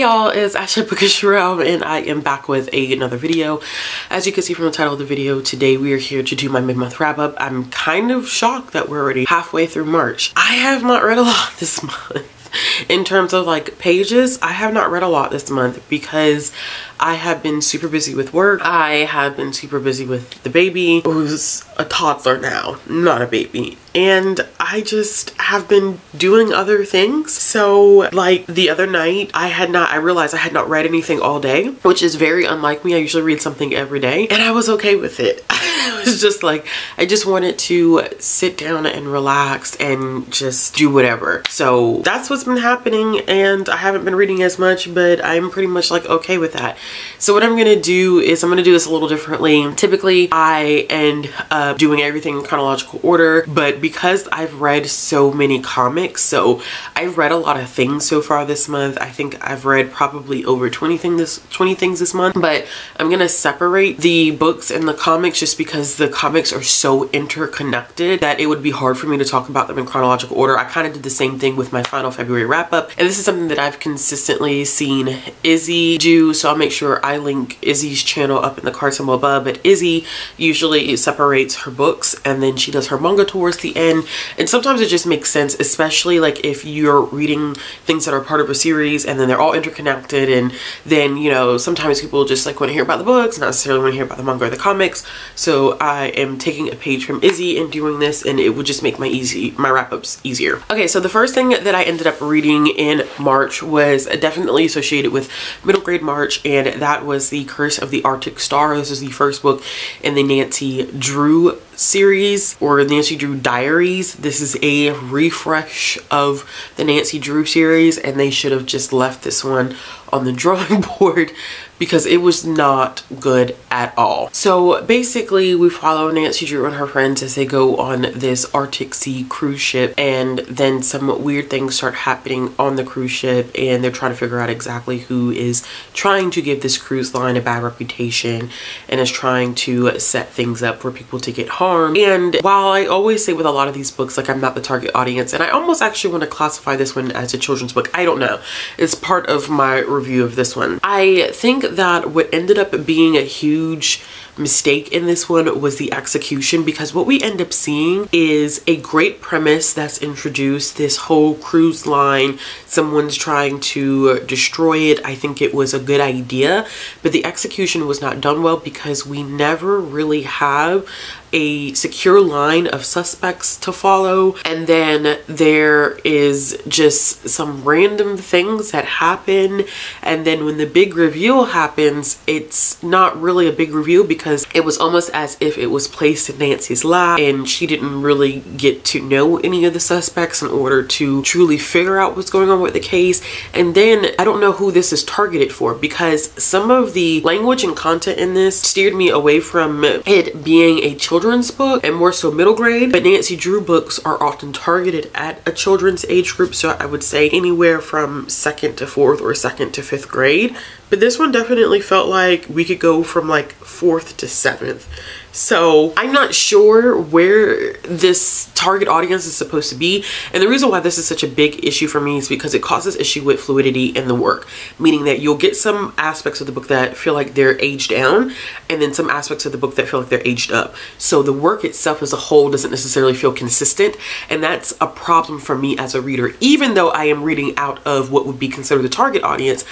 y'all, it's Ashley Bookishroom and I am back with another video. As you can see from the title of the video, today we are here to do my mid-month wrap-up. I'm kind of shocked that we're already halfway through March. I have not read a lot this month. In terms of like pages, I have not read a lot this month because I have been super busy with work. I have been super busy with the baby, who's a toddler now, not a baby. And I just have been doing other things. So like the other night, I realized I had not read anything all day, which is very unlike me. I usually read something every day and I was okay with it. It was just like, I just wanted to sit down and relax and just do whatever. So that's what's been happening, and I haven't been reading as much, but I'm pretty much like okay with that. So what I'm gonna do is I'm gonna do this a little differently. Typically I end up doing everything in chronological order, but because I've read so many comics, so I've read a lot of things so far this month. I think I've read probably over 20 things this month, but I'm gonna separate the books and the comics just because the comics are so interconnected that it would be hard for me to talk about them in chronological order. I kind of did the same thing with my final February wrap up, and this is something that I've consistently seen Izzy do, so I'll make sure I link Izzy's channel up in the card symbol above. But Izzy usually separates her books and then she does her manga towards the end, and sometimes it just makes sense, especially like if you're reading things that are part of a series and then they're all interconnected, and then, you know, sometimes people just like want to hear about the books, not necessarily want to hear about the manga or the comics. So I am taking a page from Izzy and doing this, and it would just make my wrap-ups easier. Okay, so the first thing that I ended up reading in March was definitely associated with middle grade March, and that was The Curse of the Arctic Star. This is the first book in the Nancy Drew series, or Nancy Drew Diaries. This is a refresh of the Nancy Drew series, and they should have just left this one on the drawing board because it was not good at all. So basically we follow Nancy Drew and her friends as they go on this Arctic Sea cruise ship, and then some weird things start happening on the cruise ship, and they're trying to figure out exactly who is trying to give this cruise line a bad reputation and is trying to set things up for people to get harmed. And while I always say with a lot of these books, like, I'm not the target audience, and I almost actually want to classify this one as a children's book. I don't know. It's part of my review of this one. I think that what ended up being a huge mistake in this one was the execution, because what we end up seeing is a great premise that's introduced, this whole cruise line, someone's trying to destroy it. I think it was a good idea, but the execution was not done well because we never really have a secure line of suspects to follow, and then there is just some random things that happen, and then when the big reveal happens, it's not really a big reveal because it was almost as if it was placed in Nancy's lap and she didn't really get to know any of the suspects in order to truly figure out what's going on with the case. And then I don't know who this is targeted for, because some of the language and content in this steered me away from it being a children's book and more so middle grade, but Nancy Drew books are often targeted at a children's age group, so I would say anywhere from 2nd to 4th or 2nd to 5th grade. But this one definitely felt like we could go from like 4th to 7th. So I'm not sure where this target audience is supposed to be. And the reason why this is such a big issue for me is because it causes issue with fluidity in the work, meaning that you'll get some aspects of the book that feel like they're aged down, and then some aspects of the book that feel like they're aged up. So the work itself as a whole doesn't necessarily feel consistent, and that's a problem for me as a reader. Even though I am reading out of what would be considered the target audience,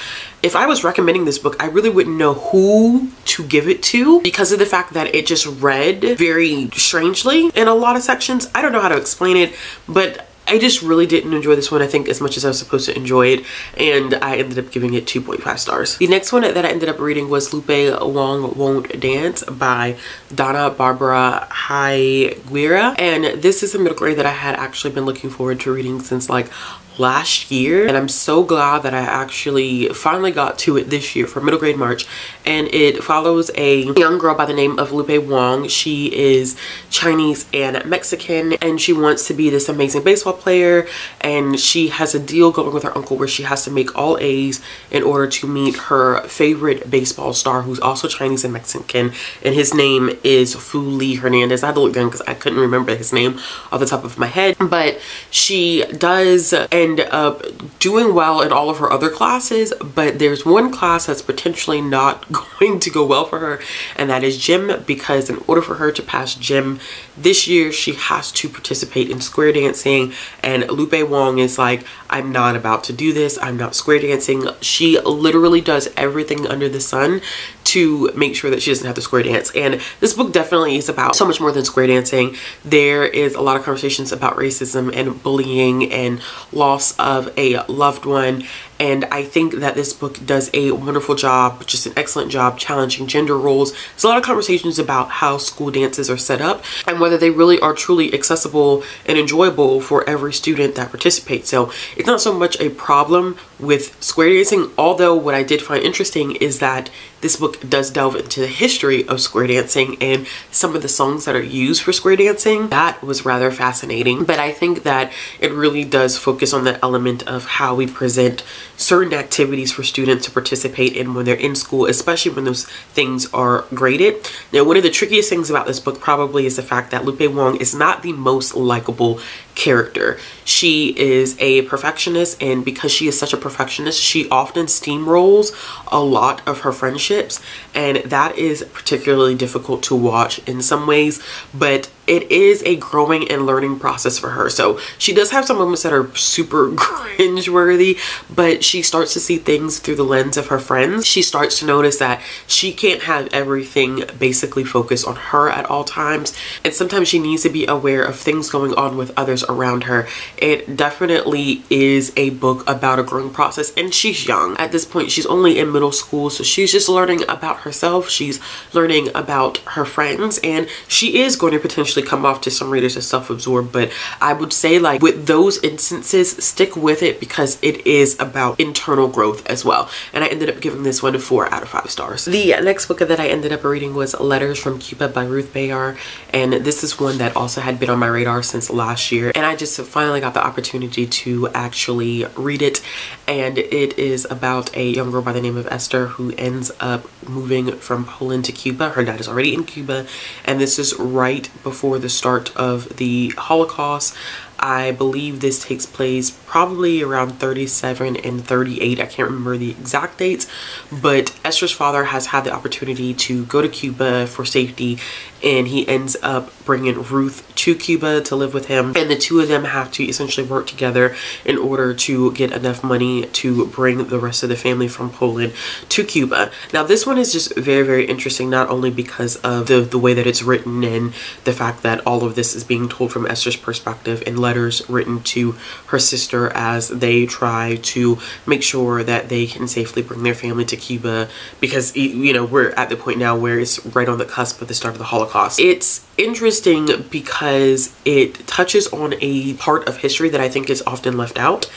if I was recommending this book, I really wouldn't know who to give it to because of the fact that it just read very strangely in a lot of sections. I don't know how to explain it, but I just really didn't enjoy this one, I think, as much as I was supposed to enjoy it, and I ended up giving it 2.5 stars. The next one that I ended up reading was Lupe, Wong Won't Dance by Donna Barbara Higuera, and this is a middle grade that I had actually been looking forward to reading since like last year, and I'm so glad that I actually finally got to it this year for middle grade March. And it follows a young girl by the name of Lupe Wong. She is Chinese and Mexican, and she wants to be this amazing baseball player, and she has a deal going with her uncle where she has to make all A's in order to meet her favorite baseball star, who's also Chinese and Mexican, and his name is Fu Lee Hernandez. I had to look down because I couldn't remember his name off the top of my head, but she does, and end up doing well in all of her other classes, but there's one class that's potentially not going to go well for her, and that is gym, because in order for her to pass gym this year, she has to participate in square dancing. And Lupe Wong is like, I'm not about to do this. I'm not square dancing. She literally does everything under the sun to make sure that she doesn't have to square dance. And this book definitely is about so much more than square dancing. There is a lot of conversations about racism and bullying and loss of a loved one. And I think that this book does a wonderful job, just an excellent job challenging gender roles. There's a lot of conversations about how school dances are set up and whether they really are truly accessible and enjoyable for every student that participates. So it's not so much a problem with square dancing, although what I did find interesting is that this book does delve into the history of square dancing and some of the songs that are used for square dancing. That was rather fascinating, but I think that it really does focus on that element of how we present certain activities for students to participate in when they're in school, especially when those things are graded. Now, one of the trickiest things about this book probably is the fact that Lupe Wong is not the most likable character. She is a perfectionist, and because she is such a perfectionist, she often steamrolls a lot of her friendships, and that is particularly difficult to watch in some ways, but it is a growing and learning process for her. So she does have some moments that are super cringe-worthy, but she starts to see things through the lens of her friends. She starts to notice that she can't have everything basically focus on her at all times, and sometimes she needs to be aware of things going on with others around her. It definitely is a book about a growing process, and she's young. At this point, she's only in middle school, so she's just learning about herself. She's learning about her friends, and she is going to potentially come off to some readers as self-absorbed, but I would say, like, with those instances, stick with it because it is about internal growth as well. And I ended up giving this one a 4 out of 5 stars. The next book that I ended up reading was Letters from Cuba by Ruth Bayard, and this is one that also had been on my radar since last year, and I just finally got the opportunity to actually read it. And it is about a young girl by the name of Esther who ends up moving from Poland to Cuba. Her dad is already in Cuba, and this is right before the start of the Holocaust. I believe this takes place probably around 37 and 38. I can't remember the exact dates, but Esther's father has had the opportunity to go to Cuba for safety, and he ends up bringing Ruth to Cuba to live with him, and the two of them have to essentially work together in order to get enough money to bring the rest of the family from Poland to Cuba. Now, this one is just very, very interesting, not only because of the way that it's written and the fact that all of this is being told from Esther's perspective and letters written to her sister as they try to make sure that they can safely bring their family to Cuba, because, you know, we're at the point now where it's right on the cusp of the start of the Holocaust. It's interesting because it touches on a part of history that I think is often left out,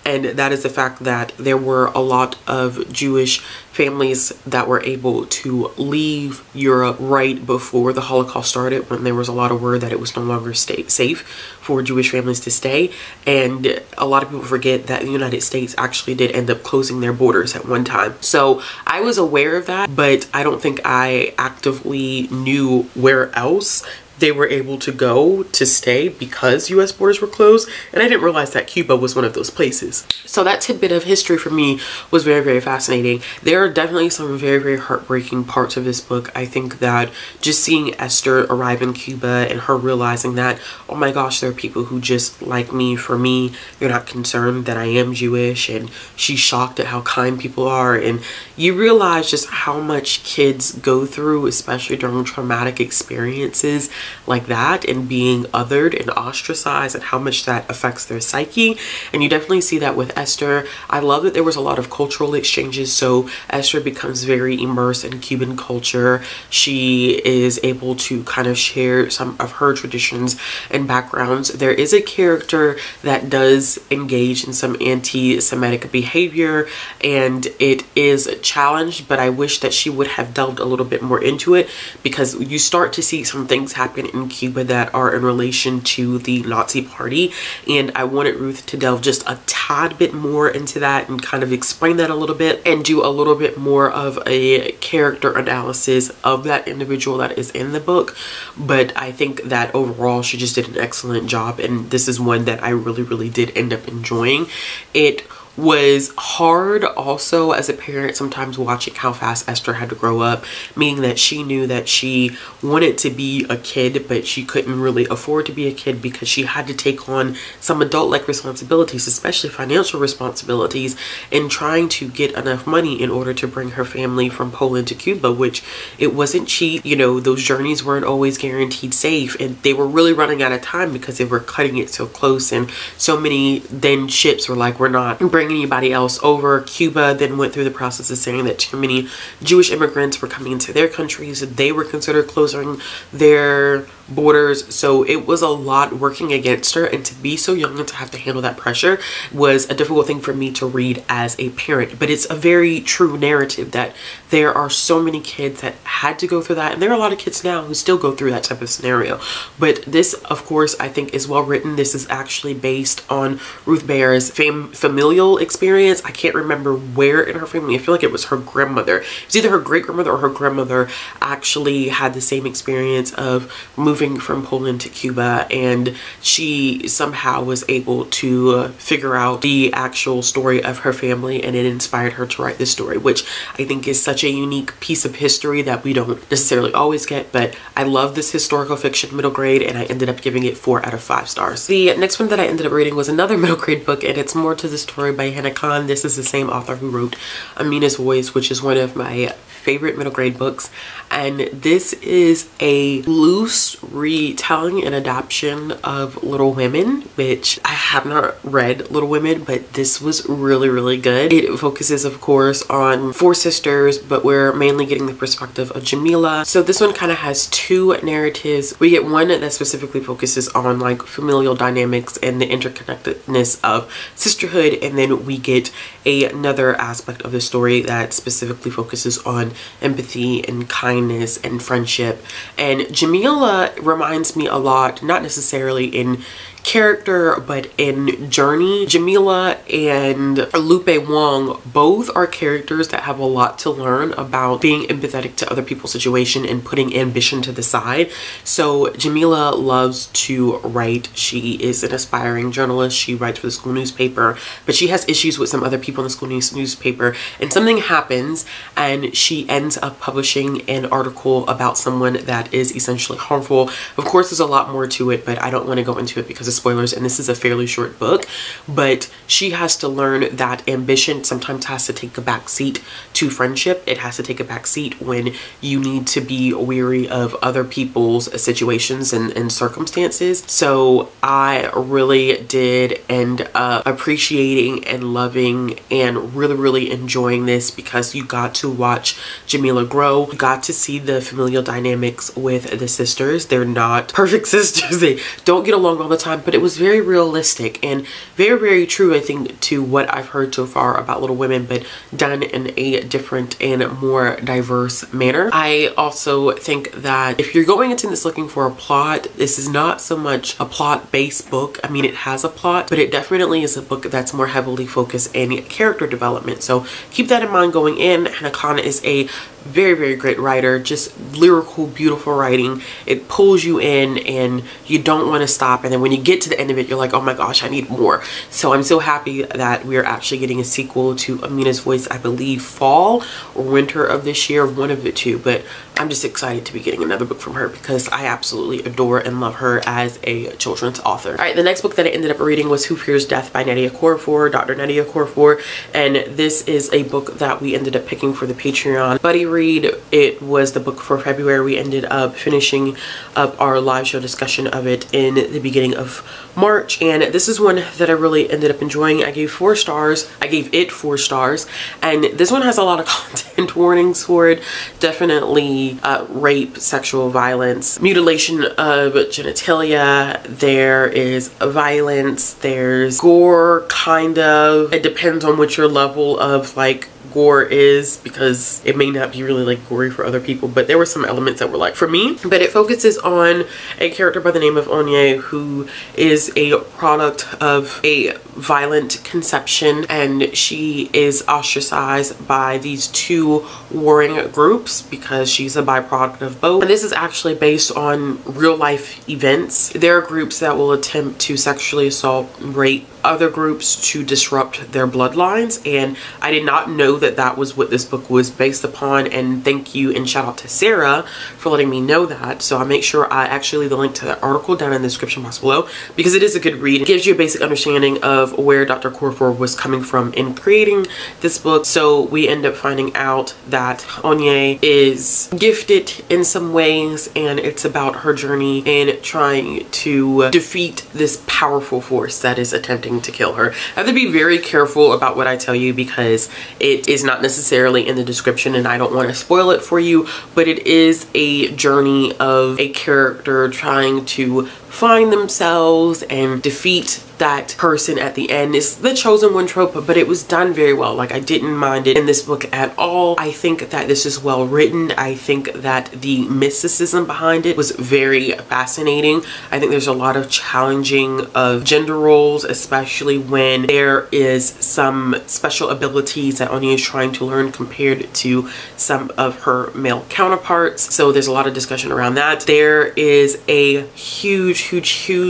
and that is the fact that there were a lot of Jewish families that were able to leave Europe right before the Holocaust started, when there was a lot of word that it was no longer safe for Jewish families to stay. And a lot of people forget that the United States actually did end up closing their borders at one time. So I was aware of that, but I don't think I actively knew where else they were able to go to stay because US borders were closed, and I didn't realize that Cuba was one of those places. So that tidbit of history for me was very, very fascinating. There are definitely some very, very heartbreaking parts of this book. I think that just seeing Esther arrive in Cuba and her realizing that, oh my gosh, there are people who just like me for me. They're not concerned that I am Jewish, and she's shocked at how kind people are. And you realize just how much kids go through, especially during traumatic experiences like that, and being othered and ostracized, and how much that affects their psyche. And you definitely see that with Esther. I love that there was a lot of cultural exchanges, so Esther becomes very immersed in Cuban culture. She is able to kind of share some of her traditions and backgrounds. There is a character that does engage in some anti-Semitic behavior, and it is challenged, but I wish that she would have delved a little bit more into it, because you start to see some things happen happen in Cuba that are in relation to the Nazi Party, and I wanted Ruth to delve just a tad bit more into that and kind of explain that a little bit and do a little bit more of a character analysis of that individual that is in the book. But I think that overall she just did an excellent job, and this is one that I really did end up enjoying. It was hard also as a parent sometimes watching how fast Esther had to grow up, meaning that she knew that she wanted to be a kid but she couldn't really afford to be a kid because she had to take on some adult-like responsibilities, especially financial responsibilities, and trying to get enough money in order to bring her family from Poland to Cuba, which it wasn't cheap. You know, those journeys weren't always guaranteed safe, and they were really running out of time because they were cutting it so close, and so many then ships were like, we're not bringing anybody else over. Cuba then went through the process of saying that too many Jewish immigrants were coming into their countries. They were considered closing their borders, so it was a lot working against her, and to be so young and to have to handle that pressure was a difficult thing for me to read as a parent. But it's a very true narrative that there are so many kids that had to go through that, and there are a lot of kids now who still go through that type of scenario. But this, of course, I think is well written. This is actually based on Ruth Bayer's familial experience. I can't remember where in her family. I feel like it was her grandmother. It's either her great-grandmother or her grandmother actually had the same experience of moving from Poland to Cuba, and she somehow was able to figure out the actual story of her family, and it inspired her to write this story, which I think is such a unique piece of history that we don't necessarily always get. But I love this historical fiction middle grade, and I ended up giving it 4 out of 5 stars. The next one that I ended up reading was another middle grade book, and it's More to the Story by Hannah Khan. This is the same author who wrote Amina's Voice, which is one of my favorite middle grade books, and this is a loose retelling and adaptation of Little Women, which I have not read Little Women, but this was really good. It focuses, of course, on 4 sisters, but we're mainly getting the perspective of Jamila. So this one kind of has 2 narratives. We get one that specifically focuses on like familial dynamics and the interconnectedness of sisterhood, and then we get another aspect of the story that specifically focuses on empathy and kindness and friendship. And Jamila reminds me a lot, not necessarily in character but in journey. Jamila and Lupe Wong both are characters that have a lot to learn about being empathetic to other people's situation and putting ambition to the side. So Jamila loves to write. She is an aspiring journalist. She writes for the school newspaper, but she has issues with some other people in the school newspaper, and something happens and she ends up publishing an article about someone that is essentially harmful. Of course, there's a lot more to it, but I don't want to go into it because of spoilers, and this is a fairly short book. But she has to learn that ambition sometimes has to take a back seat to friendship. It has to take a back seat when you need to be weary of other people's situations and circumstances. So I really did end up appreciating and loving and really enjoying this because you got to watch Jamila grow. You got to see the familial dynamics with the sisters. They're not perfect sisters. They don't get along all the time, but it was very realistic and very true, I think, to what I've heard so far about Little Women, but done in a different and more diverse manner. I also think that if you're going into this looking for a plot, this is not so much a plot-based book. I mean, it has a plot, but it definitely is a book that's more heavily focused in character development. So keep that in mind going in. Hannah Khan is a very great writer, just lyrical, beautiful writing. It pulls you in and you don't want to stop, and then when you get to the end of it, you're like, oh my gosh, I need more. So I'm so happy that we're actually getting a sequel to Amina's Voice, I believe fall or winter of this year, one of the two. But I'm just excited to be getting another book from her because I absolutely adore and love her as a children's author. All right, the next book that I ended up reading was Who Fears Death by Nadia Corfor, Dr. Nadia Corfor, and this is a book that we ended up picking for the Patreon buddy read. It was the book for February. We ended up finishing up our live show discussion of it in the beginning of March, and this is one that I really ended up enjoying. I gave 4 stars. I gave it 4 stars, and this one has a lot of content warnings for it. Definitely rape, sexual violence, mutilation of genitalia. There is violence, there's gore, kind of. It depends on what your level of like gore is, because it may not be really like gory for other people, but there were some elements that were like for me. But it focuses on a character by the name of Onye, who is a product of a violent conception, and she is ostracized by these two warring groups because she's a byproduct of both. And this is actually based on real life events. There are groups that will attempt to sexually assault, rape other groups to disrupt their bloodlines, and I did not know that that was what this book was based upon. And thank you and shout out to Sarah for letting me know that. So I'll make sure I actually leave the link to that article down in the description box below, because it is a good read. It gives you a basic understanding of where Dr. Okorafor was coming from in creating this book. So we end up finding out that Onye is gifted in some ways, and it's about her journey in trying to defeat this powerful force that is attempting to kill her. I have to be very careful about what I tell you because it is not necessarily in the description and I don't want to spoil it for you, but it is a journey of a character trying to find themselves and defeat that person at the end. It's the chosen one trope, but it was done very well. Like, I didn't mind it in this book at all. I think that this is well written. I think that the mysticism behind it was very fascinating. I think there's a lot of challenging of gender roles, especially when there is some special abilities that Onye is trying to learn compared to some of her male counterparts. So there's a lot of discussion around that. There is a huge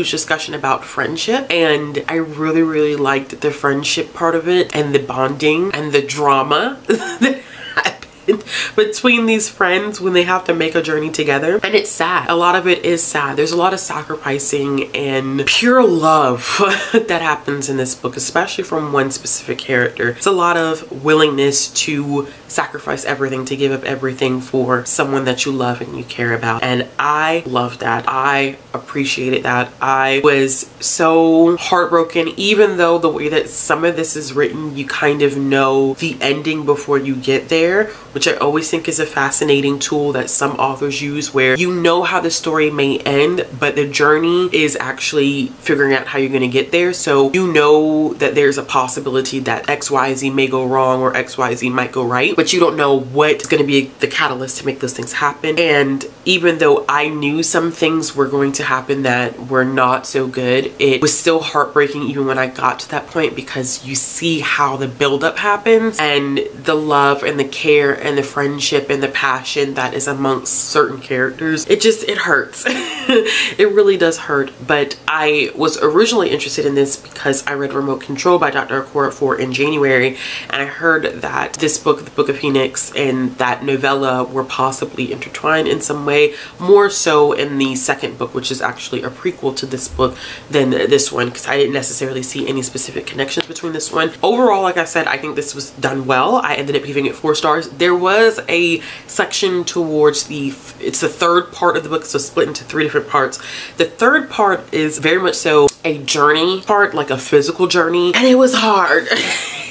discussion about friendship, and I really liked the friendship part of it and the bonding and the drama that happened between these friends when they have to make a journey together. And it's sad. A lot of it is sad. There's a lot of sacrificing and pure love that happens in this book, especially from one specific character. It's a lot of willingness to sacrifice everything, to give up everything for someone that you love and you care about. And I love that. I appreciated that. I was so heartbroken, even though the way that some of this is written, you kind of know the ending before you get there, which I always think is a fascinating tool that some authors use, where you know how the story may end, but the journey is actually figuring out how you're going to get there. So you know that there's a possibility that XYZ may go wrong or XYZ might go right, but you don't know what's going to be the catalyst to make those things happen. And even though I knew some things were going to happen that were not so good, it was still heartbreaking even when I got to that point, because you see how the buildup happens and the love and the care and the friendship and the passion that is amongst certain characters. It hurts. It really does hurt. But I was originally interested in this because I read Remote Control by Dr. Okorafor in January, and I heard that this book, The Book of Phoenix, and that novella were possibly intertwined in some way, more so in the second book, which is actually a prequel to this book, than this one, because I didn't necessarily see any specific connections between this one. Overall, like I said, I think this was done well. I ended up giving it 4 stars. There was a section towards it's the third part of the book, so split into 3 different parts. The third part is very much so a journey part, like a physical journey, and it was hard.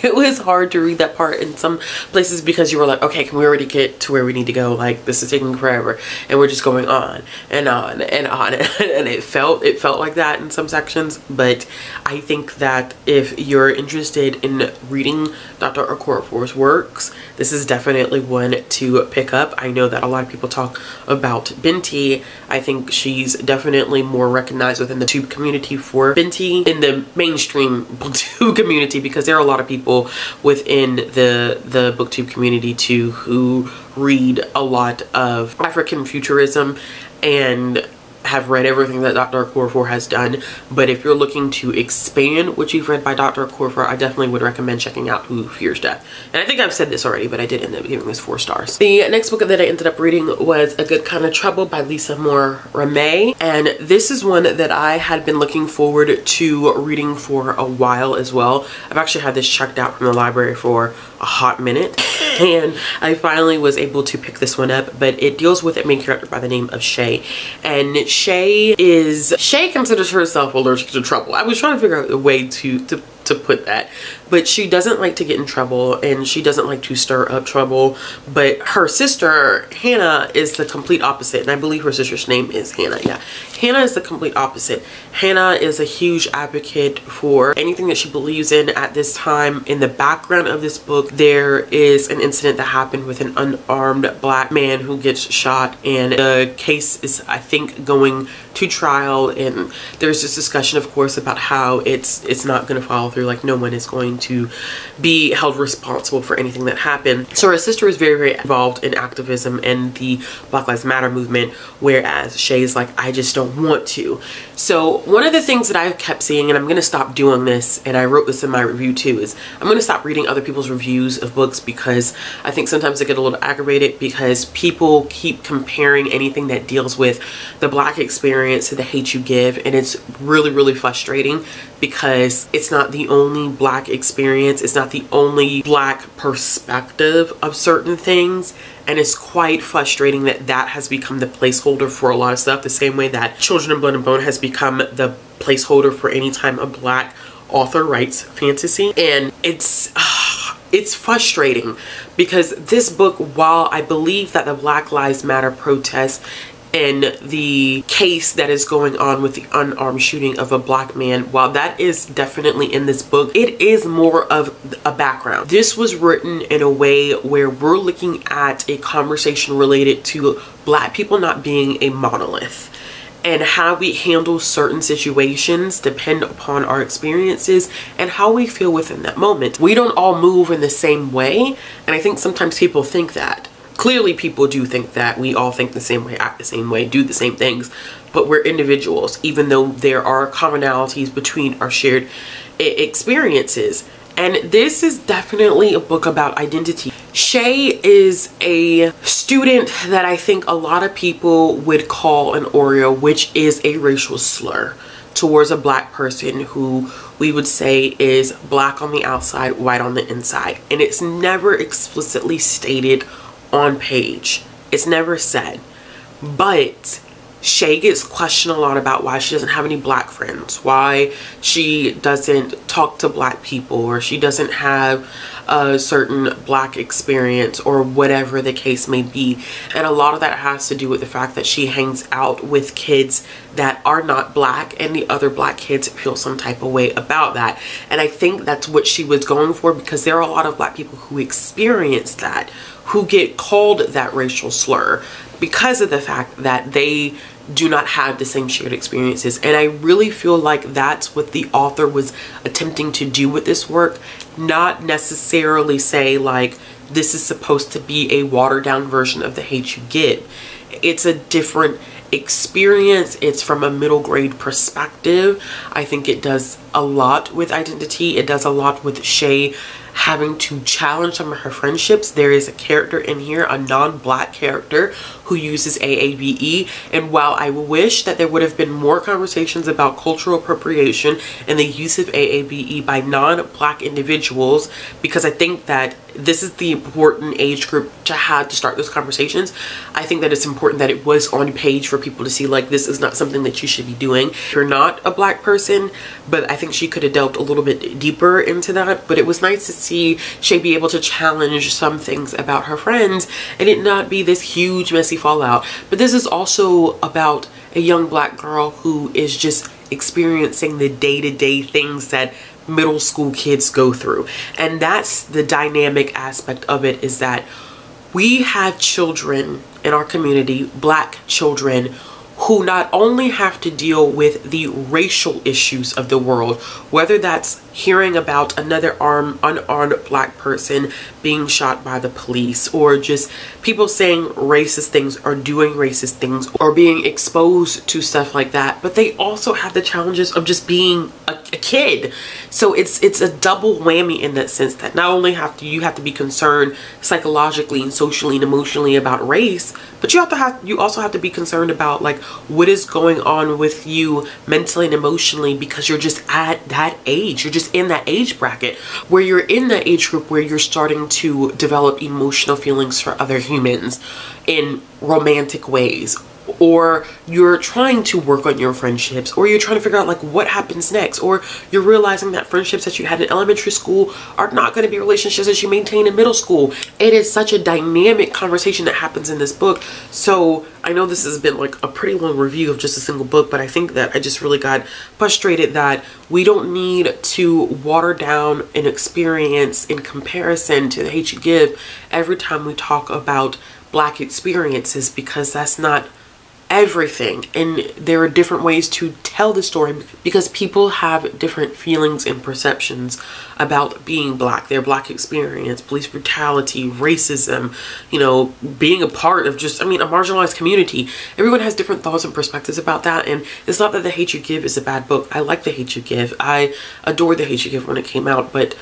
It was hard to read that part in some places because you were like, okay, can we already get to where we need to go? Like, this is taking forever, and we're just going on and on and on. And it felt like that in some sections. But I think that if you're interested in reading Dr. Okorafor's works, this is definitely one to pick up. I know that a lot of people talk about Binti. I think she's definitely more recognized within the tube community for Binti in the mainstream booktube community, because there are a lot of people within the booktube community too who read a lot of African futurism and have read everything that Dr. Okorafor has done. But if you're looking to expand what you've read by Dr. Okorafor, I definitely would recommend checking out Who Fears Death. And I think I've said this already, but I did end up giving this 4 stars. The next book that I ended up reading was A Good Kind of Trouble by Lisa Moore Ramey, and this is one that I had been looking forward to reading for a while as well. I've actually had this checked out from the library for a hot minute, and I finally was able to pick this one up. But it deals with a main character by the name of Shay, and Shay considers herself allergic to trouble. I was trying to figure out a way to to put that. But she doesn't like to get in trouble, and she doesn't like to stir up trouble. But her sister, Hannah, is the complete opposite. And I believe her sister's name is Hannah. Yeah, Hannah is the complete opposite. Hannah is a huge advocate for anything that she believes in at this time. In the background of this book, there is an incident that happened with an unarmed black man who gets shot, and the case is, I think, going to trial. And there's this discussion, of course, about how it's not going to follow through. Like, no one is going to be held responsible for anything that happened. So her sister is very, very involved in activism and the Black Lives Matter movement, whereas Shay's like, I just don't want to. So one of the things that I've kept seeing, and I'm going to stop doing this, and I wrote this in my review too, is I'm going to stop reading other people's reviews of books, because I think sometimes I get a little aggravated because people keep comparing anything that deals with the Black experience to The Hate U Give, and it's really, really frustrating because it's not the only Black experience, it's not the only Black perspective of certain things. And it's quite frustrating that that has become the placeholder for a lot of stuff, the same way that Children of Blood and Bone has become the placeholder for any time a Black author writes fantasy. And it's frustrating because this book, while I believe that the Black Lives Matter protests and the case that is going on with the unarmed shooting of a Black man, while that is definitely in this book, it is more of a background. This was written in a way where we're looking at a conversation related to Black people not being a monolith, and how we handle certain situations depend upon our experiences and how we feel within that moment. We don't all move in the same way, and I think sometimes people think that. Clearly people do think that we all think the same way, act the same way, do the same things, but we're individuals, even though there are commonalities between our shared experiences. And this is definitely a book about identity. Shay is a student that I think a lot of people would call an Oreo, which is a racial slur towards a Black person who we would say is Black on the outside, white on the inside. And it's never explicitly stated on page. It's never said. But Shay gets questioned a lot about why she doesn't have any Black friends, why she doesn't talk to Black people, or she doesn't have a certain Black experience, or whatever the case may be. And a lot of that has to do with the fact that she hangs out with kids that are not Black, and the other Black kids feel some type of way about that. And I think that's what she was going for, because there are a lot of Black people who experience that, who get called that racial slur because of the fact that they do not have the same shared experiences. And I really feel like that's what the author was attempting to do with this work. Not necessarily say like this is supposed to be a watered down version of The Hate U Give. It's a different experience. It's from a middle grade perspective. I think it does a lot with identity. It does a lot with Shay having to challenge some of her friendships. There is a character in here, a non-Black character, who uses AAVE, and while I wish that there would have been more conversations about cultural appropriation and the use of AAVE by non-Black individuals, because I think that this is the important age group to have to start those conversations. I think that it's important that it was on page for people to see, like, this is not something that you should be doing if you're not a Black person. But I think she could have delved a little bit deeper into that. But it was nice to see Shay be able to challenge some things about her friends and it not be this huge messy fallout. But this is also about a young Black girl who is just experiencing the day-to-day things that middle school kids go through. And that's the dynamic aspect of it, is that we have children in our community, Black children, who not only have to deal with the racial issues of the world, whether that's hearing about another unarmed Black person being shot by the police, or just people saying racist things or doing racist things or being exposed to stuff like that, but they also have the challenges of just being a kid. So it's a double whammy in that sense, that not only you have to be concerned psychologically and socially and emotionally about race, but you also have to be concerned about like what is going on with you mentally and emotionally, because you're just at that age. You're just in that age bracket where you're in that age group where you're starting to develop emotional feelings for other humans in romantic ways, or you're trying to work on your friendships, or you're trying to figure out like what happens next, or you're realizing that friendships that you had in elementary school are not going to be relationships that you maintain in middle school. It is such a dynamic conversation that happens in this book. So I know this has been like a pretty long review of just a single book, but I think that I just really got frustrated that we don't need to water down an experience in comparison to The Hate U Give every time we talk about Black experiences, because that's not everything, and there are different ways to tell the story because people have different feelings and perceptions about being Black, their Black experience, police brutality, racism, you know, being a part of just, I mean, a marginalized community. Everyone has different thoughts and perspectives about that, and it's not that The Hate U Give is a bad book. I like The Hate U Give. I adored The Hate U Give when it came out, but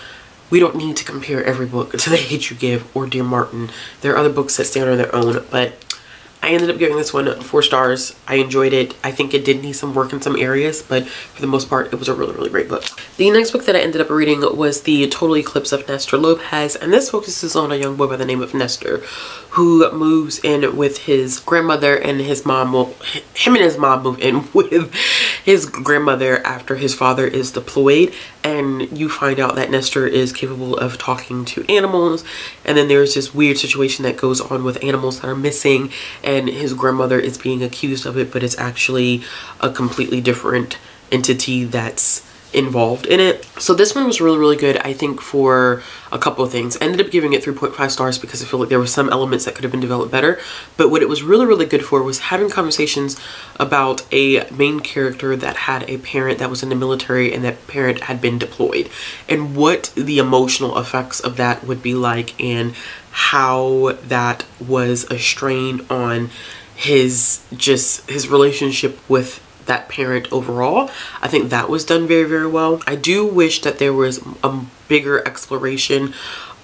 we don't need to compare every book to The Hate U Give or Dear Martin. There are other books that stand on their own, but I ended up giving this one 4 stars. I enjoyed it. I think it did need some work in some areas, but for the most part, it was a really, really great book. The next book that I ended up reading was The Total Eclipse of Nestor Lopez, and this focuses on a young boy by the name of Nestor, who moves in with his grandmother and his mom. Well, him and his mom move in with his grandmother after his father is deployed, and you find out that Nestor is capable of talking to animals, and then there's this weird situation that goes on with animals that are missing, and his grandmother is being accused of it, but it's actually a completely different entity that's involved in it. So this one was really, really good, I think, for a couple of things. I ended up giving it 3.5 stars because I feel like there were some elements that could have been developed better, but what it was really, really good for was having conversations about a main character that had a parent that was in the military and that parent had been deployed, and what the emotional effects of that would be like, and how that was a strain on his relationship with that parent overall. I think that was done very, very well. I do wish that there was a bigger exploration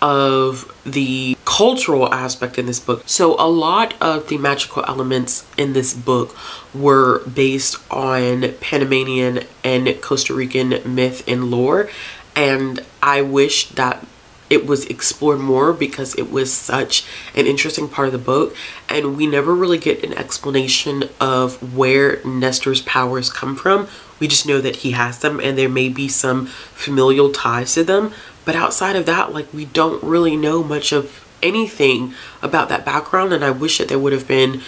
of the cultural aspect in this book. So a lot of the magical elements in this book were based on Panamanian and Costa Rican myth and lore, and I wish that it was explored more because it was such an interesting part of the book, and we never really get an explanation of where Nestor's powers come from. We just know that he has them, and there may be some familial ties to them, but outside of that, like, we don't really know much of anything about that background, and I wish that there would have been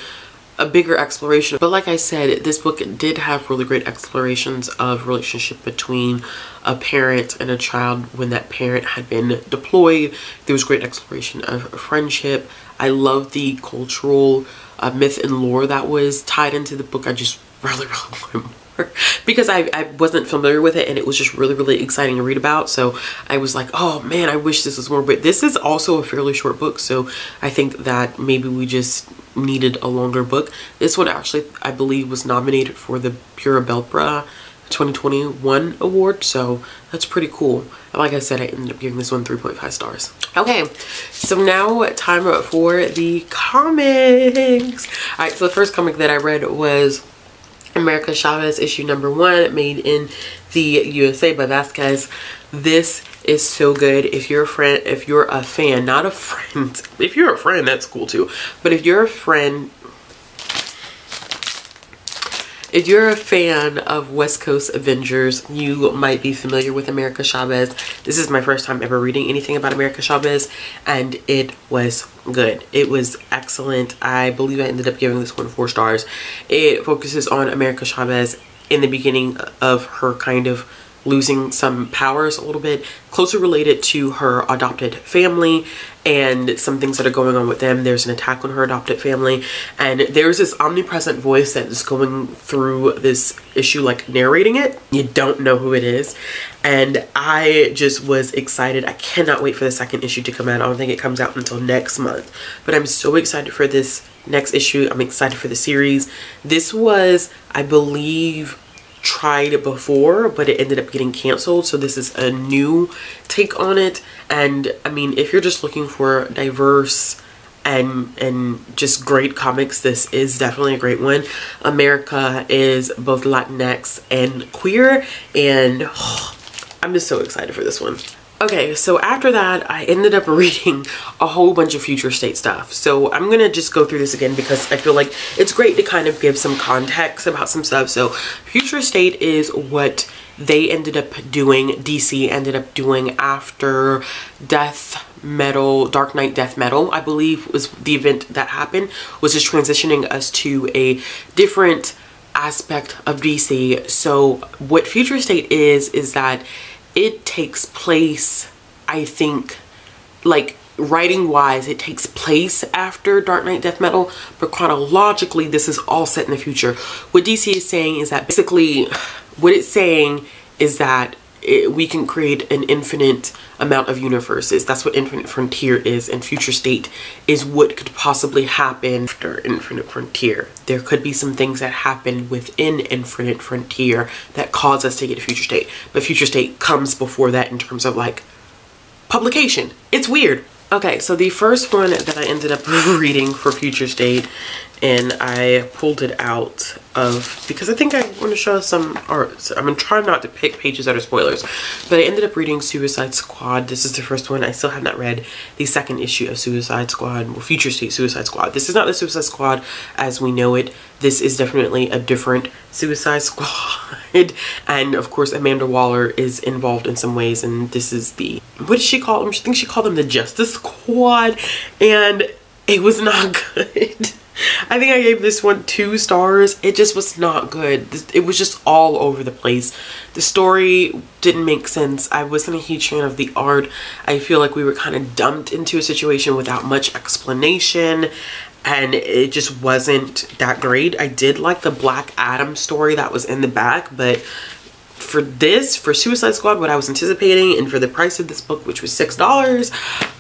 a bigger exploration. But like I said, this book did have really great explorations of relationship between a parent and a child when that parent had been deployed. There was great exploration of friendship. I love the cultural myth and lore that was tied into the book. I just really, really wanted more because I wasn't familiar with it, and it was just really, really exciting to read about. So I was like, oh man, I wish this was more. But this is also a fairly short book, so I think that maybe we just needed a longer book. This one actually, I believe, was nominated for the Pura Belpra 2021 award, so that's pretty cool. Like I said, I ended up giving this one 3.5 stars. Okay, so now time for the comics. All right, so the first comic that I read was America Chavez issue #1, made in the USA by Vasquez. This is so good. If you're a friend, if you're a fan, not a friend, if you're a friend, that's cool too, but if you're a friend, if you're a fan of West Coast Avengers, you might be familiar with America Chavez. This is my first time ever reading anything about America Chavez, and it was good. It was excellent. I believe I ended up giving this one 4 stars. It focuses on America Chavez in the beginning of her kind of losing some powers a little bit, closely related to her adopted family and some things that are going on with them. There's an attack on her adopted family, and there's this omnipresent voice that is going through this issue, like narrating it. You don't know who it is, and I just was excited. I cannot wait for the second issue to come out. I don't think it comes out until next month, but I'm so excited for this next issue. I'm excited for the series. This was, I believe, tried before, but it ended up getting canceled, so this is a new take on it. And I mean, if you're just looking for diverse and just great comics, this is definitely a great one. America is both Latinx and queer, and I'm just so excited for this one. Okay, so after that, I ended up reading a whole bunch of Future State stuff. So I'm gonna just go through this again because I feel like it's great to kind of give some context about some stuff. So Future State is what they ended up doing, DC ended up doing after Death Metal, Dark Knight Death Metal, I believe was the event that happened, was just transitioning us to a different aspect of DC. So what Future State is that it takes place, I think, like writing wise, it takes place after Dark Knight Death Metal, but chronologically this is all set in the future. What DC is saying is that basically what it's saying is that we can create an infinite amount of universes. That's what Infinite Frontier is, and Future State is what could possibly happen after Infinite Frontier. There could be some things that happen within Infinite Frontier that cause us to get to Future State, but Future State comes before that in terms of like publication. It's weird. Okay, so the first one that I ended up reading for Future State, and I pulled it out of because I think I want to show some art. So I'm gonna try not to pick pages that are spoilers, but I ended up reading Suicide Squad. This is the first one. I still have not read the second issue of Suicide Squad, or Future State Suicide Squad. This is not the Suicide Squad as we know it. This is definitely a different Suicide Squad, and of course Amanda Waller is involved in some ways, and this is the, what did she call them? I think she called them the Justice Squad, and it was not good. I think I gave this one 2 stars. It just was not good. It was just all over the place. The story didn't make sense. I wasn't a huge fan of the art. I feel like we were kind of dumped into a situation without much explanation, and it just wasn't that great. I did like the Black Adam story that was in the back, but for this, for Suicide Squad, what I was anticipating, and for the price of this book, which was $6,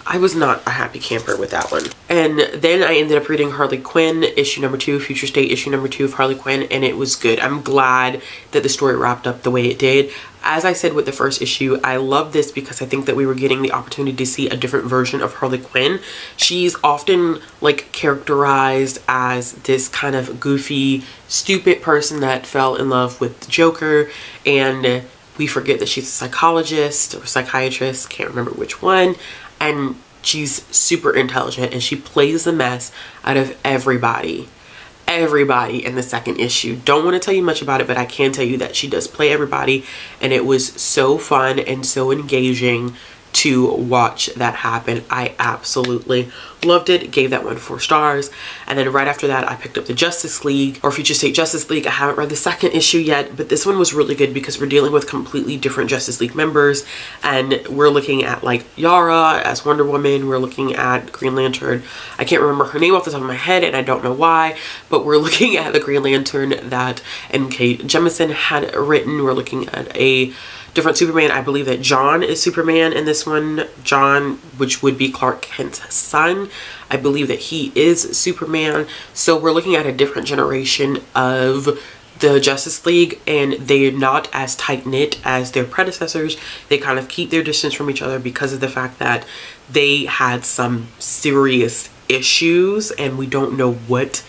I was not a happy camper with that one. And then I ended up reading Harley Quinn, issue number 2, Future State, issue number 2 of Harley Quinn, and it was good. I'm glad that the story wrapped up the way it did. As I said with the first issue, I love this because I think that we were getting the opportunity to see a different version of Harley Quinn. She's often like characterized as this kind of goofy, stupid person that fell in love with the Joker, and we forget that she's a psychologist or psychiatrist, can't remember which one, and she's super intelligent, and she plays the mess out of everybody in the second issue. Don't want to tell you much about it, but I can tell you that she does play everybody, and it was so fun and so engaging to watch that happen. I absolutely loved it. Gave that one 4 stars. And then right after that, I picked up the Justice League, or Future State Justice League. I haven't read the second issue yet, but this one was really good because we're dealing with completely different Justice League members, and we're looking at like Yara as Wonder Woman. We're looking at Green Lantern. I can't remember her name off the top of my head, and I don't know why, but we're looking at the Green Lantern that M.K. Jemisin had written. We're looking at a different Superman. I believe that John is Superman in this one. John, which would be Clark Kent's son, I believe that he is Superman. So we're looking at a different generation of the Justice League, and they're not as tight-knit as their predecessors. They kind of keep their distance from each other because of the fact that they had some serious issues, and we don't know what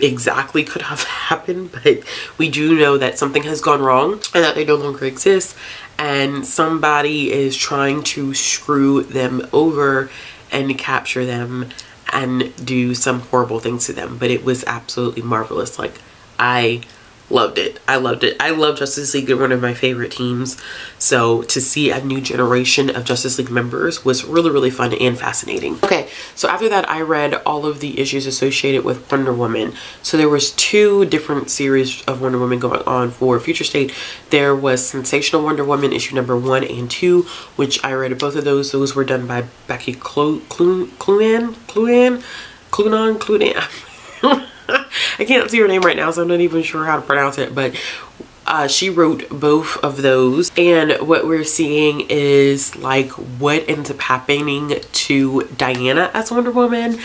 exactly could have happened, but we do know that something has gone wrong and that they no longer exist, and somebody is trying to screw them over and capture them and do some horrible things to them. But it was absolutely marvelous. Like, I loved it. I loved it. I love Justice League. They're one of my favorite teams. So to see a new generation of Justice League members was really, really fun and fascinating. Okay, so after that, I read all of the issues associated with Wonder Woman. So there was 2 different series of Wonder Woman going on for Future State. There was Sensational Wonder Woman issue number 1 and 2, which I read both of those. Those were done by Becky Cloonan. I can't see her name right now, so I'm not even sure how to pronounce it, but she wrote both of those. And what we're seeing is like what ends up happening to Diana as Wonder Woman,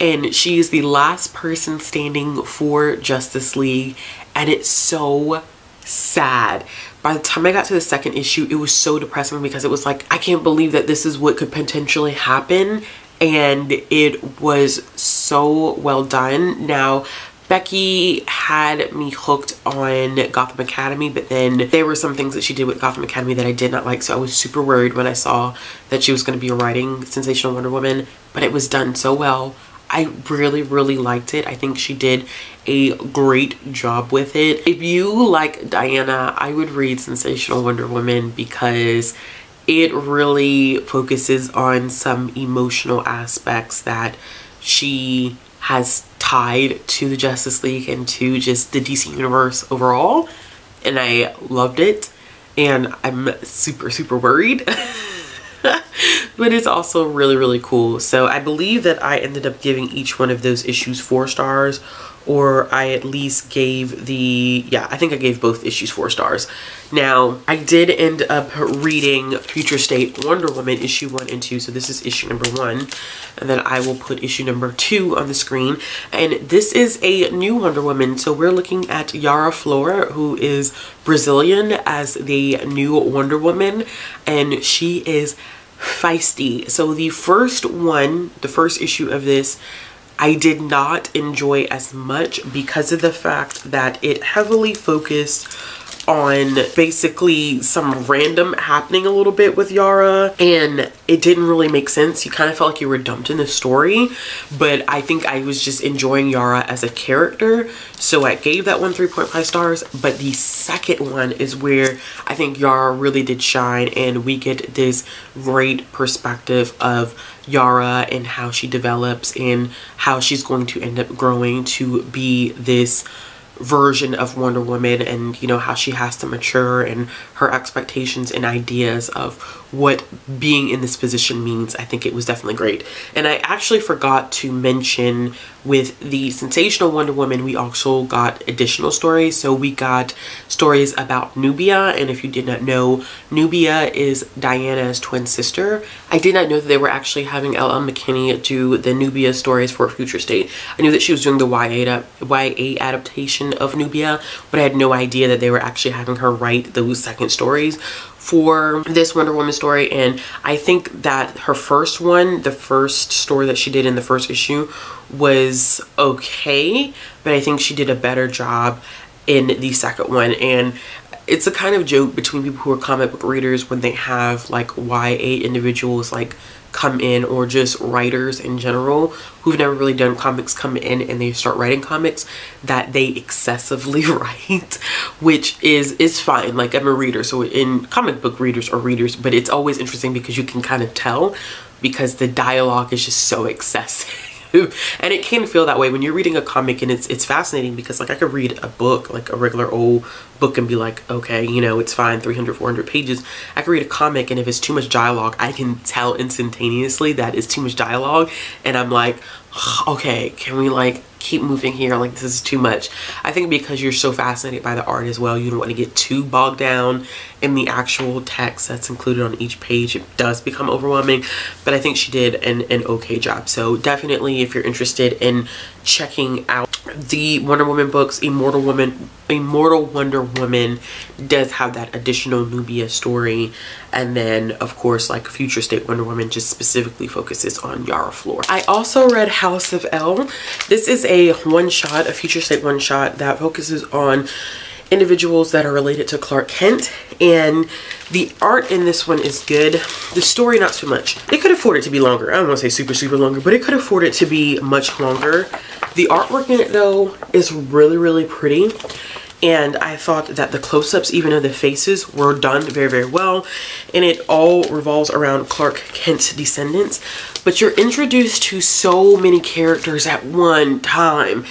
and she is the last person standing for Justice League, and it's so sad. By the time I got to the second issue, it was so depressing because it was like, I can't believe that this is what could potentially happen. And it was so well done. Now, Becky had me hooked on Gotham Academy, but then there were some things that she did with Gotham Academy that I did not like, so I was super worried when I saw that she was going to be writing Sensational Wonder Woman, but it was done so well. I really, really liked it. I think she did a great job with it. If you like Diana, I would read Sensational Wonder Woman because it really focuses on some emotional aspects that she has tied to the Justice League and to just the DC universe overall. And I loved it. And I'm super, super worried. But it's also really, really cool. So I believe that I ended up giving each one of those issues 4 stars, or I at least gave I think I gave both issues 4 stars. Now, I did end up reading Future State Wonder Woman issue 1 and 2. So this is issue number 1, and then I will put issue number 2 on the screen. And this is a new Wonder Woman. So we're looking at Yara Flor, who is Brazilian, as the new Wonder Woman, and she is feisty. So the first issue of this, I did not enjoy as much because of the fact that it heavily focused on basically some random happening a little bit with Yara, and it didn't really make sense. You kind of felt like you were dumped in the story, but I think I was just enjoying Yara as a character, so I gave that one 3.5 stars. But the second one is where I think Yara really did shine, and we get this great perspective of Yara and how she develops and how she's going to end up growing to be this version of Wonder Woman, and you know how she has to mature and her expectations and ideas of what being in this position means. I think it was definitely great. And I actually forgot to mention, with the Sensational Wonder Woman, we also got additional stories. So we got stories about Nubia, and if you did not know, Nubia is Diana's twin sister. I did not know that they were actually having L.L. McKinney do the Nubia stories for Future State. I knew that she was doing the YA adaptation of Nubia, but I had no idea that they were actually having her write those second stories for this Wonder Woman story. And I think that her first one, the first story that she did in the first issue, was okay, but I think she did a better job in the second one. And it's a kind of joke between people who are comic book readers when they have like YA individuals like come in, or just writers in general who've never really done comics come in and they start writing comics, that they excessively write, which is fine. Like, I'm a reader, so in comic book readers are readers, but it's always interesting because you can kind of tell because the dialogue is just so excessive. And it can feel that way when you're reading a comic, and it's fascinating because like I could read a book, like a regular old book, and be like, okay, you know, it's fine, 300, 400 pages. I could read a comic, and if it's too much dialogue, I can tell instantaneously that it's too much dialogue, and I'm like, okay, can we like keep moving here? Like, this is too much. I think because you're so fascinated by the art as well, you don't want to get too bogged down in the actual text that's included on each page. It does become overwhelming, but I think she did an okay job. So definitely, if you're interested in checking out the Wonder Woman books, Immortal Wonder Woman does have that additional Nubia story, and then of course like Future State Wonder Woman just specifically focuses on Yara Flor. I also read House of L. This is a one-shot, a Future State one-shot that focuses on individuals that are related to Clark Kent, and the art in this one is good. The story, not so much. They could afford it to be longer. I don't want to say super longer, but it could afford it to be much longer. The artwork in it though is really pretty, and I thought that the close-ups, even of the faces, were done very well, and it all revolves around Clark Kent's descendants, but you're introduced to so many characters at one time.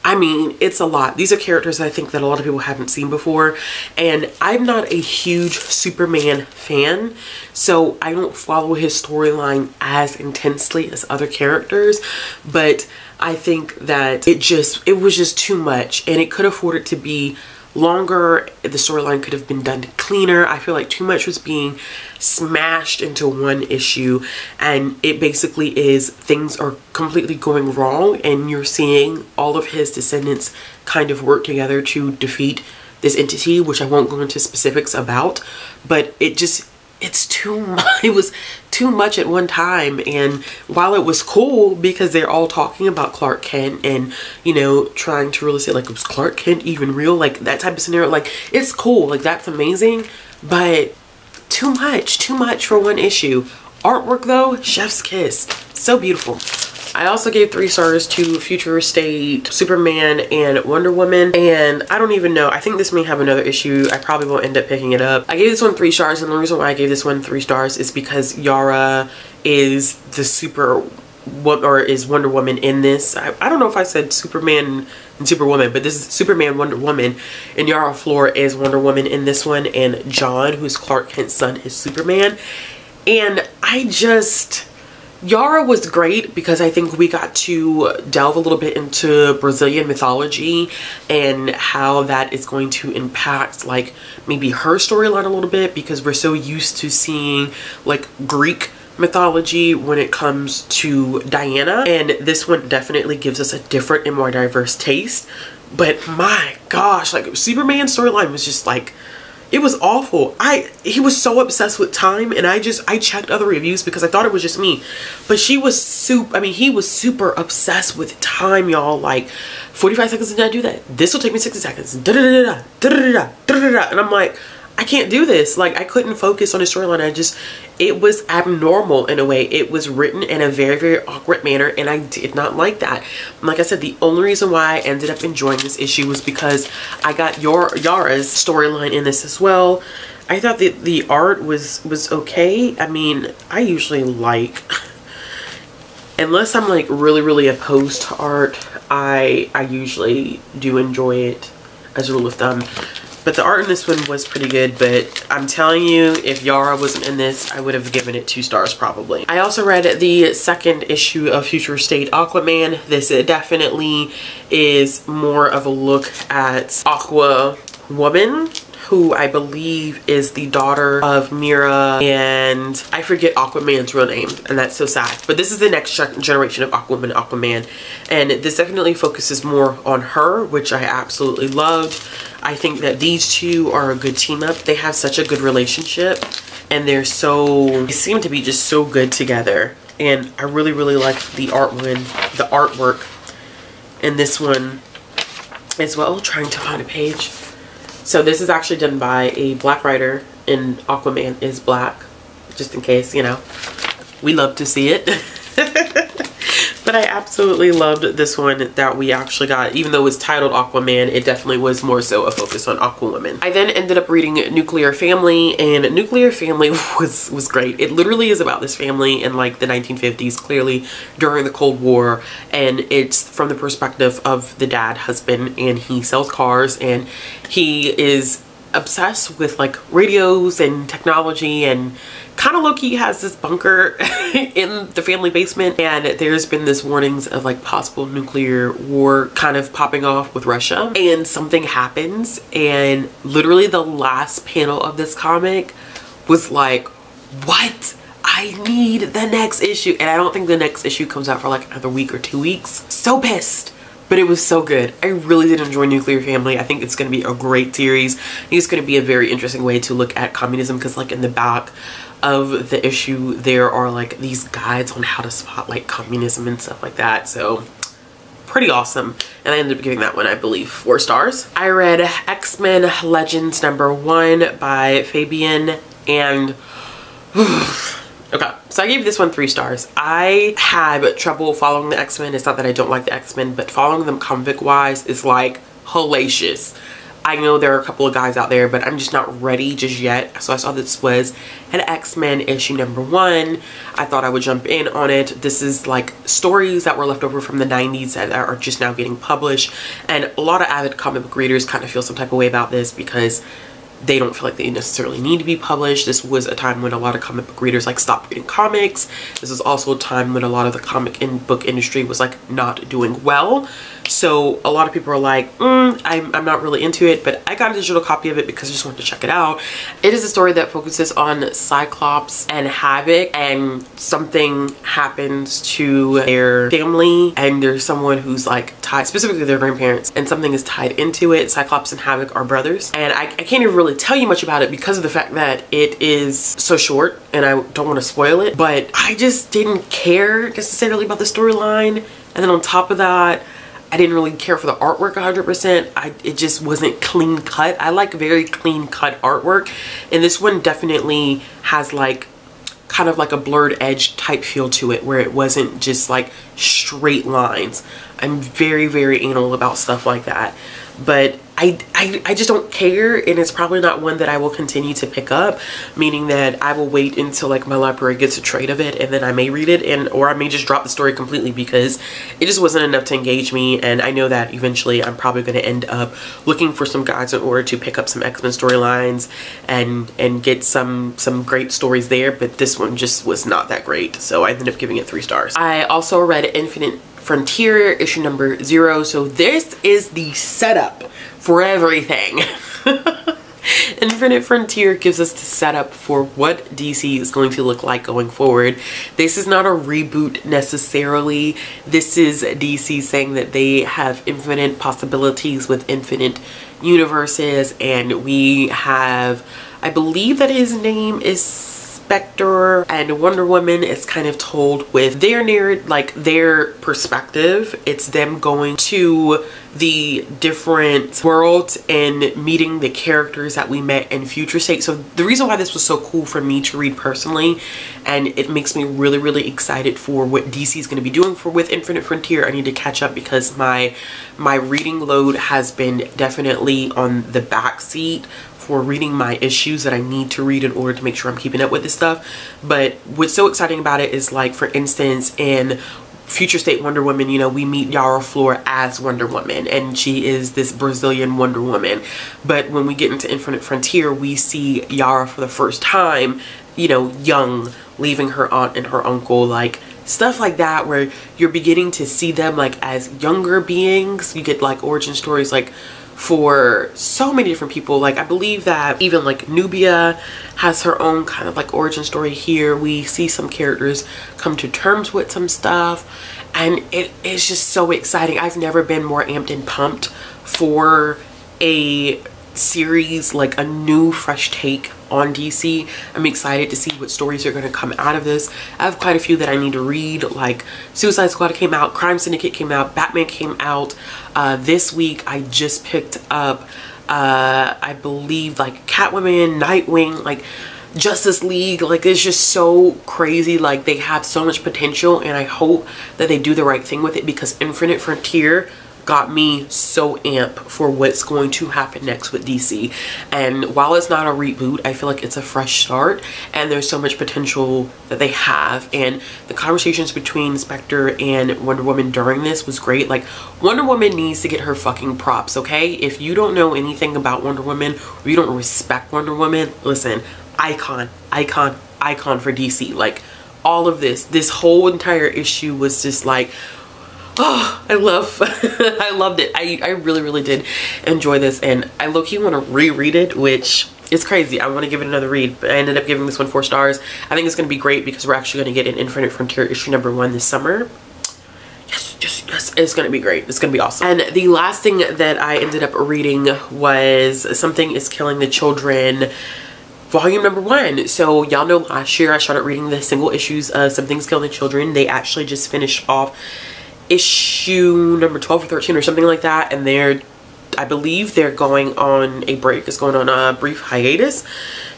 I mean, it's a lot. These are characters I think that a lot of people haven't seen before, and I'm not a huge Superman fan, so I don't follow his storyline as intensely as other characters, but I think that it was just too much, and it could afford it to be longer. The storyline could have been done cleaner. I feel like too much was being smashed into one issue, and it basically is things are completely going wrong, and you're seeing all of his descendants kind of work together to defeat this entity, which I won't go into specifics about, but it it's too much. It was too much at one time. And while it was cool because they're all talking about Clark Kent and, you know, trying to really say like, was Clark Kent even real? Like that type of scenario, like it's cool, like that's amazing, but too much for one issue. Artwork though, chef's kiss, so beautiful. I also gave 3 stars to Future State, Superman, and Wonder Woman. And I don't even know, I think this may have another issue. I probably won't end up picking it up. I gave this one 3 stars, and the reason why I gave this one 3 stars is because Yara is the is Wonder Woman in this. I don't know if I said Superman and Superwoman, but this is Superman, Wonder Woman, and Yara Flor is Wonder Woman in this one, and John, who's Clark Kent's son, is Superman. And Yara was great because I think we got to delve a little bit into Brazilian mythology and how that is going to impact like maybe her storyline a little bit, because we're so used to seeing like Greek mythology when it comes to Diana, and this one definitely gives us a different and more diverse taste. But my gosh, like Superman's storyline was just like, it was awful. He was so obsessed with time, and I checked other reviews because I thought it was just me. But he was super obsessed with time, y'all. Like 45 seconds did not do that. This will take me 60 seconds. Da da da da da da da da. And I'm like, I can't do this. Like I couldn't focus on the storyline. It was abnormal in a way. It was written in a very, very awkward manner, and I did not like that. And like I said, the only reason why I ended up enjoying this issue was because I got Yara's storyline in this as well. I thought that the art was okay. I mean, I usually like, unless I'm like really, really opposed to art, I usually do enjoy it as a rule of thumb. But the art in this one was pretty good, but I'm telling you, if Yara wasn't in this, I would have given it 2 stars probably. I also read the 2nd issue of Future State Aquaman. This definitely is more of a look at Aquawoman, who I believe is the daughter of Mira, and I forget Aquaman's real name, and that's so sad. But this is the next generation of Aquaman, and this definitely focuses more on her, which I absolutely loved. I think that these two are a good team up. They have such a good relationship, and they seem to be just so good together. And I really, really like the artwork in this one as well. Trying to find a page. So this is actually done by a black writer, and Aquaman is black, just in case, you know, we love to see it. But I absolutely loved this one that we actually got. Even though it's titled Aquaman, it definitely was more so a focus on Aquawoman. I then ended up reading Nuclear Family, and Nuclear Family was great. It literally is about this family in like the 1950s, clearly during the Cold War, and it's from the perspective of the dad husband, and he sells cars, and he is obsessed with like radios and technology, and kind of low-key has this bunker in the family basement, and there's been this warnings of like possible nuclear war kind of popping off with Russia, and something happens, and literally the last panel of this comic was like, what? I need the next issue. And I don't think the next issue comes out for like another week or 2 weeks. So pissed. But it was so good. I really did enjoy Nuclear Family. I think it's going to be a great series. I think it's going to be a very interesting way to look at communism, because like in the back of the issue there are like these guides on how to spotlight communism and stuff like that. So pretty awesome. And I ended up giving that one, I believe, 4 stars. I read X-Men Legends #1 by Fabian, and okay, so I gave this one 3 stars. I have trouble following the X-Men. It's not that I don't like the X-Men, but following them comic wise is like hellacious. I know there are a couple of guys out there, but I'm just not ready just yet. So I saw this was an X-Men issue #1. I thought I would jump in on it. This is like stories that were left over from the 90s that are just now getting published. And a lot of avid comic book readers kind of feel some type of way about this because they don't feel like they necessarily need to be published. This was a time when a lot of comic book readers like stopped reading comics. This is also a time when a lot of the comic book industry was like not doing well. So a lot of people are like, I'm not really into it, but I got a digital copy of it because I just wanted to check it out. It is a story that focuses on Cyclops and Havoc, and something happens to their family, and there's someone who's like tied, specifically their grandparents, and something is tied into it. Cyclops and Havoc are brothers, and I can't even really tell you much about it because of the fact that it is so short and I don't want to spoil it, but I just didn't care necessarily about the storyline. And then on top of that, I didn't really care for the artwork 100%. It just wasn't clean cut. I like very clean cut artwork, and this one definitely has like kind of like a blurred edge type feel to it, where it wasn't just like straight lines. I'm very, very anal about stuff like that, but I just don't care, and it's probably not one that I will continue to pick up, meaning that I will wait until like my library gets a trade of it, and then I may read it, and or I may just drop the story completely because it just wasn't enough to engage me. And I know that eventually I'm probably going to end up looking for some guides in order to pick up some X-Men storylines and get some great stories there, but this one just was not that great, so I ended up giving it 3 stars. I also read Infinite Frontier issue number 0. So this is the setup for everything. Infinite Frontier gives us the setup for what DC is going to look like going forward. This is not a reboot necessarily. This is DC saying that they have infinite possibilities with infinite universes, and we have, I believe that his name is Spectre, and Wonder Woman is kind of told with their narrative, like their perspective. It's them going to the different worlds and meeting the characters that we met in Future State. So the reason why this was so cool for me to read personally, and it makes me really, really excited for what DC is going to be doing with Infinite Frontier. I need to catch up because my reading load has been definitely on the back seat for reading my issues that I need to read in order to make sure I'm keeping up with this stuff. But what's so exciting about it is, like, for instance, in Future State Wonder Woman, you know, we meet Yara Flor as Wonder Woman, and she is this Brazilian Wonder Woman. But when we get into Infinite Frontier, we see Yara for the first time, you know, young, leaving her aunt and her uncle, like stuff like that, where you're beginning to see them like as younger beings. You get like origin stories like for so many different people. Like I believe that even like Nubia has her own kind of like origin story here. We see some characters come to terms with some stuff, and it's just so exciting. I've never been more amped and pumped for a series, like a new fresh take on DC. I'm excited to see what stories are going to come out of this. I have quite a few that I need to read, like Suicide Squad came out, Crime Syndicate came out, Batman came out. This week I just picked up I believe like Catwoman, Nightwing, like Justice League. Like it's just so crazy. Like they have so much potential, and I hope that they do the right thing with it, because Infinite Frontier got me so amped for what's going to happen next with DC. And while it's not a reboot, I feel like it's a fresh start, and there's so much potential that they have. And the conversations between Spectre and Wonder Woman during this was great. Like Wonder Woman needs to get her fucking props, okay? If you don't know anything about Wonder Woman, or you don't respect Wonder Woman, listen, icon for DC. Like all of this whole entire issue was just like, oh, I loved it. I really did enjoy this, and I low-key want to reread it, which is crazy. I want to give it another read, but I ended up giving this one 4 stars. I think it's going to be great because we're actually going to get an Infinite Frontier issue number 1 this summer. Yes, it's going to be great. It's going to be awesome. And the last thing that I ended up reading was Something is Killing the Children, volume number 1. So y'all know last year I started reading the single issues of Something's Killing the Children. They actually just finished off issue number 12 or 13 or something like that, and I believe they're going on a break. It's going on a brief hiatus.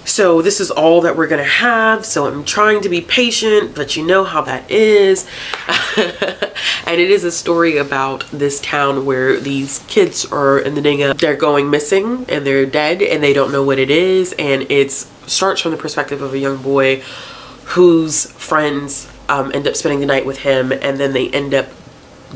So this is all that we're gonna have, so I'm trying to be patient, but you know how that is. And it is a story about this town where these kids are in the Dinga. They're going missing and they're dead and they don't know what it is, and it starts from the perspective of a young boy whose friends end up spending the night with him, and then they end up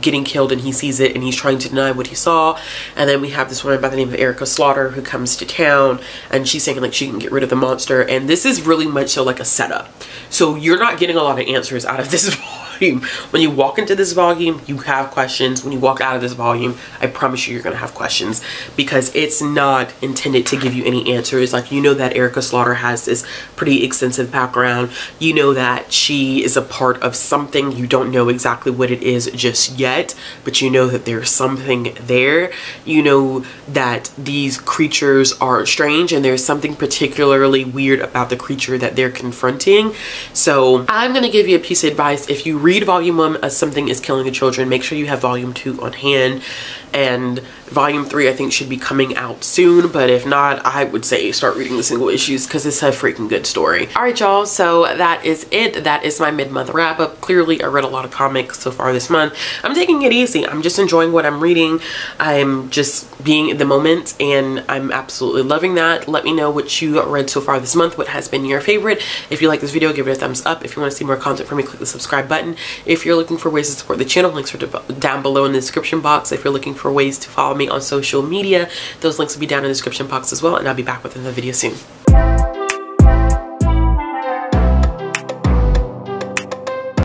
getting killed, and he sees it and he's trying to deny what he saw. And then we have this woman by the name of Erica Slaughter who comes to town, and she's saying like she can get rid of the monster. And this is really much so like a setup, so you're not getting a lot of answers out of this volume. When you walk into this volume, you have questions. When you walk out of this volume, I promise you, you're gonna have questions, because it's not intended to give you any answers. Like, you know that Erica Slaughter has this pretty extensive background. You know that she is a part of something. You don't know exactly what it is just yet, but you know that there's something there. You know that these creatures are strange, and there's something particularly weird about the creature that they're confronting. So I'm gonna give you a piece of advice. If you read volume 1 of Something is Killing the Children, make sure you have volume 2 on hand, and volume 3 I think should be coming out soon, but if not, I would say start reading the single issues, because it's a freaking good story. All right, y'all, so that is it. That is my mid-month wrap-up. Clearly I read a lot of comics so far this month. I'm taking it easy. I'm just enjoying what I'm reading. I'm just being in the moment, and I'm absolutely loving that. Let me know what you read so far this month, what has been your favorite. If you like this video, give it a thumbs up. If you want to see more content from me, click the subscribe button. If you're looking for ways to support the channel, links are down below in the description box. If you're looking for ways to follow me on social media, those links will be down in the description box as well, and I'll be back with another video soon.